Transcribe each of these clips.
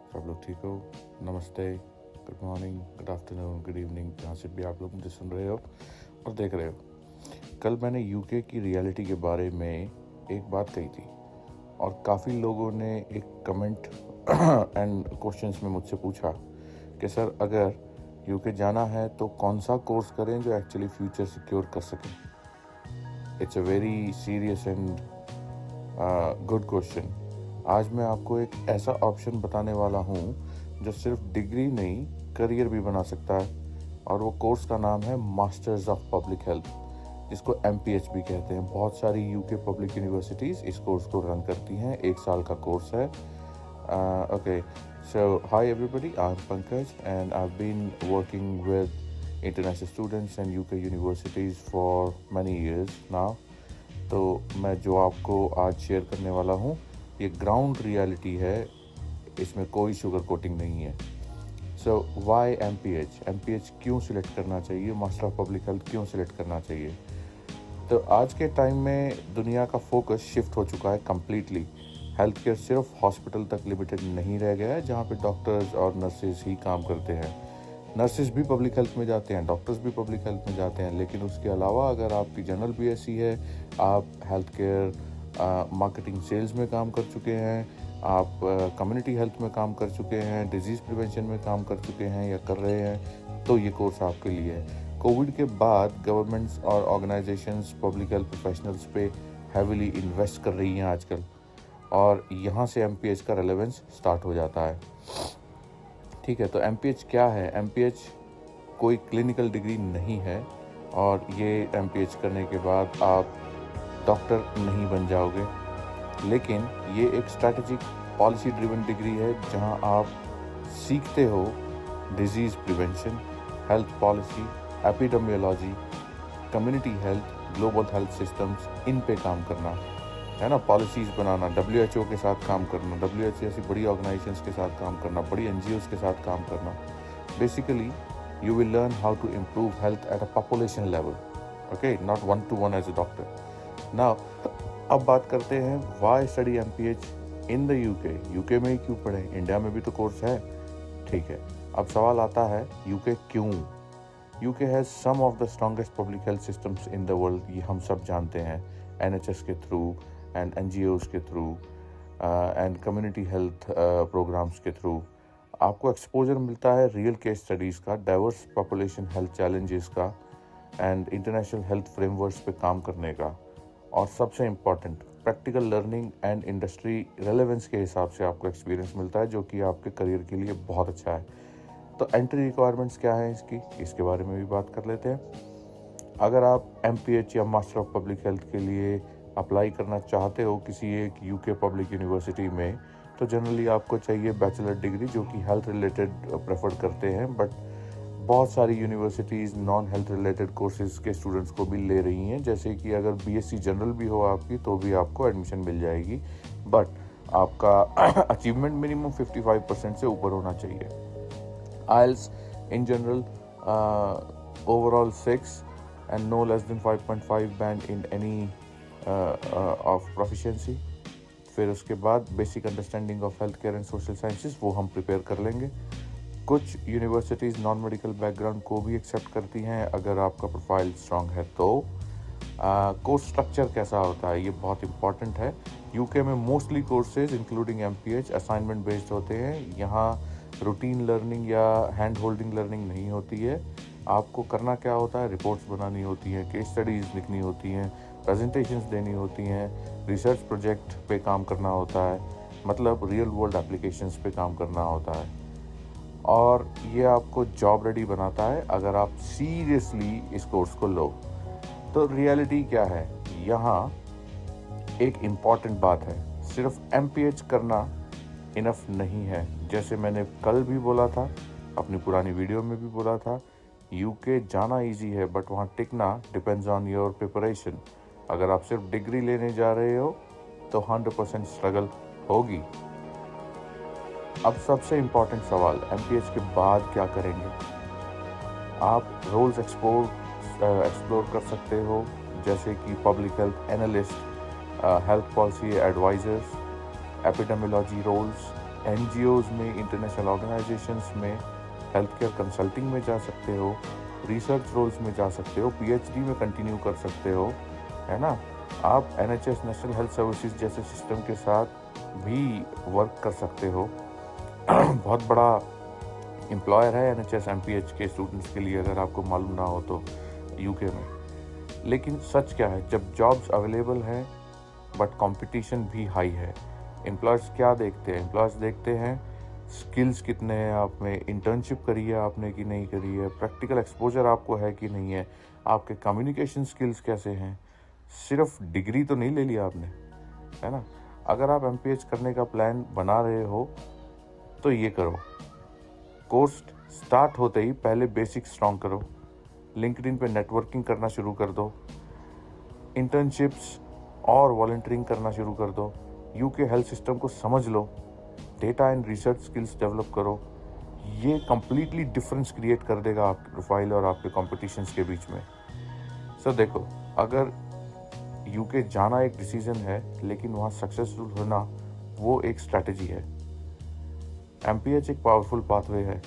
सब लोग ठीक हो? नमस्ते, good morning, good afternoon, good evening, जहाँ से भी आप लोग मुझे सुन रहे हो और देख रहे हो। कल मैंने यूके की रियलिटी के बारे में एक बात कही थी और काफ़ी लोगों ने एक कमेंट एंड क्वेश्चंस में मुझसे पूछा कि सर अगर यूके जाना है तो कौन सा कोर्स करें जो एक्चुअली फ्यूचर सिक्योर कर सकें। It's a very serious and good question. आज मैं आपको एक ऐसा ऑप्शन बताने वाला हूँ जो सिर्फ डिग्री नहीं करियर भी बना सकता है, और वो कोर्स का नाम है मास्टर्स ऑफ पब्लिक हेल्थ, जिसको MPH भी कहते हैं। बहुत सारी यूके पब्लिक यूनिवर्सिटीज़ इस कोर्स को रन करती हैं। 1 साल का कोर्स है। Okay, so hi everybody, I am Pankaj and I have been working with international students and UK universities for many years now. तो मैं जो आपको आज शेयर करने वाला हूँ ये ग्राउंड रियलिटी है, इसमें कोई शुगर कोटिंग नहीं है। सो वाई MPH क्यों सिलेक्ट करना चाहिए, मास्टर ऑफ पब्लिक हेल्थ क्यों सिलेक्ट करना चाहिए? तो आज के टाइम में दुनिया का फोकस शिफ्ट हो चुका है कम्प्लीटली। हेल्थ केयर सिर्फ हॉस्पिटल तक लिमिटेड नहीं रह गया है, जहाँ पे डॉक्टर्स और नर्सेज ही काम करते हैं। नर्सेज भी पब्लिक हेल्थ में जाते हैं, डॉक्टर्स भी पब्लिक हेल्थ में जाते हैं, लेकिन उसके अलावा अगर आपकी जनरल BSc है, आप हेल्थ केयर मार्केटिंग सेल्स में काम कर चुके हैं, आप कम्युनिटी हेल्थ में काम कर चुके हैं, डिजीज़ प्रिवेंशन में काम कर चुके हैं या कर रहे हैं, तो ये कोर्स आपके लिए है। कोविड के बाद गवर्नमेंट्स और ऑर्गेनाइजेशंस पब्लिक हेल्थ प्रोफेशनल्स पे हैविली इन्वेस्ट कर रही हैं आजकल, और यहाँ से MPH का रेलेवेंस स्टार्ट हो जाता है। ठीक है, तो MPH क्या है? MPH कोई क्लिनिकल डिग्री नहीं है, और ये MPH करने के बाद आप डॉक्टर नहीं बन जाओगे, लेकिन ये एक स्ट्रैटेजिक पॉलिसी ड्रिवन डिग्री है जहां आप सीखते हो disease prevention, health policy, epidemiology, community health, global health systems, इन पे काम करना है ना, पॉलिसीज़ बनाना, WHO के साथ काम करना, WHO जैसी बड़ी ऑर्गेनाइजेशंस के साथ काम करना, बड़ी NGOs के साथ काम करना। Basically you will learn how to improve health at a population level, okay, not 1-to-1 as a doctor. Now अब बात करते हैं why study MPH in the UK में ही क्यों पढ़ें, इंडिया में भी तो कोर्स है। ठीक है, अब सवाल आता है यूके क्यों? UK has some of the strongest public health systems in the world, ये हम सब जानते हैं, NHS के थ्रू एंड NGOs के through and community health programmes के थ्रू आपको एक्सपोजर मिलता है रियल केस स्टडीज़ का, डाइवर्स पॉपुलेशन हेल्थ चैलेंजेस का एंड इंटरनेशनल हेल्थ फ्रेमवर्क्स पे काम करने का, और सबसे important practical learning and industry relevance के हिसाब से आपको एक्सपीरियंस मिलता है, जो कि आपके करियर के लिए बहुत अच्छा है। तो एंट्री रिक्वायरमेंट्स क्या है इसके बारे में भी बात कर लेते हैं। अगर आप MPH या मास्टर ऑफ पब्लिक हेल्थ के लिए अप्लाई करना चाहते हो किसी एक यूके पब्लिक यूनिवर्सिटी में, तो जनरली आपको चाहिए बैचलर डिग्री, जो कि हेल्थ रिलेटेड प्रेफर करते हैं, बट बहुत सारी universities non health related courses के स्टूडेंट्स को भी ले रही हैं। जैसे कि अगर BSc जनरल भी हो आपकी तो भी आपको एडमिशन मिल जाएगी, बट आपका अचीवमेंट मिनिमम 55% से ऊपर होना चाहिए। IELTS in general overall 6 and no less than 5.5 band in any of proficiency. फिर उसके बाद basic understanding of health care and social sciences, वो हम प्रिपेयर कर लेंगे। कुछ यूनिवर्सिटीज़ नॉन मेडिकल बैकग्राउंड को भी एक्सेप्ट करती हैं अगर आपका प्रोफाइल स्ट्रांग है तो। कोर्स स्ट्रक्चर कैसा होता है, ये बहुत इंपॉर्टेंट है। यूके में mostly courses including MPH assignment based होते हैं। यहाँ रूटीन लर्निंग या हैंड होल्डिंग लर्निंग नहीं होती है। आपको करना क्या होता है, रिपोर्ट्स बनानी होती हैं, केस स्टडीज़ लिखनी होती हैं, प्रेजेंटेशंस देनी होती हैं, रिसर्च प्रोजेक्ट पे काम करना होता है, मतलब रियल वर्ल्ड एप्लीकेशंस पे काम करना होता है, और ये आपको जॉब रेडी बनाता है अगर आप सीरियसली इस कोर्स को लो। तो रियलिटी क्या है, यहाँ एक इम्पॉर्टेंट बात है, सिर्फ MPH करना इनफ नहीं है। जैसे मैंने कल भी बोला था, अपनी पुरानी वीडियो में भी बोला था, यूके जाना इजी है बट वहाँ टिकना डिपेंड्स ऑन योर प्रिपरेशन। अगर आप सिर्फ डिग्री लेने जा रहे हो तो 100% स्ट्रगल होगी। अब सबसे इम्पॉर्टेंट सवाल, MPH के बाद क्या करेंगे? आप रोल्स एक्सप्लोर कर सकते हो, जैसे कि public health analyst, health policy advisors, epidemiology roles, NGOs में, इंटरनेशनल ऑर्गेनाइजेशंस में, हेल्थ केयर कंसल्टिंग में जा सकते हो, रिसर्च रोल्स में जा सकते हो, PhD में कंटिन्यू कर सकते हो, है ना। आप NHS नेशनल हेल्थ सर्विसेज जैसे सिस्टम के साथ भी वर्क कर सकते हो। बहुत बड़ा एम्प्लॉयर है NHS MPH के स्टूडेंट्स के लिए, अगर आपको मालूम ना हो तो, UK में। लेकिन सच क्या है, जब जॉब्स अवेलेबल हैं बट कंपटीशन भी हाई है, एम्प्लॉयर्स क्या देखते हैं? एम्प्लॉयर्स देखते हैं स्किल्स कितने हैं आप में, इंटर्नशिप करी है आपने कि नहीं करी है, प्रैक्टिकल एक्सपोजर आपको है कि नहीं है, आपके कम्युनिकेशन स्किल्स कैसे हैं। सिर्फ डिग्री तो नहीं ले लिया आपने, है ना। अगर आप MPH करने का प्लान बना रहे हो तो ये करो, कोर्स स्टार्ट होते ही पहले बेसिक स्ट्रॉन्ग करो, लिंक्डइन पे नेटवर्किंग करना शुरू कर दो, इंटर्नशिप्स और वॉलंटियरिंग करना शुरू कर दो, UK हेल्थ सिस्टम को समझ लो, data and research skills develop करो। ये कंप्लीटली डिफरेंस क्रिएट कर देगा आपके प्रोफाइल और आपके कॉम्पिटिशन्स के बीच में। सर देखो, अगर UK जाना एक डिसीजन है, लेकिन वहाँ सक्सेसफुल होना वो एक स्ट्रैटेजी है। MPH एक पावरफुल पाथवे है।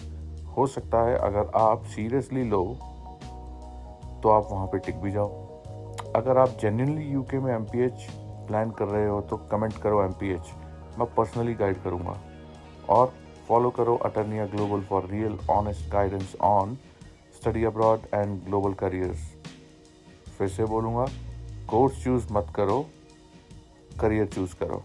हो सकता है अगर आप सीरियसली लो तो आप वहाँ पे टिक भी जाओ। अगर आप जेन्युइनली UK में MPH प्लान कर रहे हो तो कमेंट करो MPH, मैं पर्सनली गाइड करूँगा। और फॉलो करो Atternia global for real honest guidance on study abroad and global careers. फिर से बोलूँगा, कोर्स चूज़ मत करो, करियर चूज़ करो।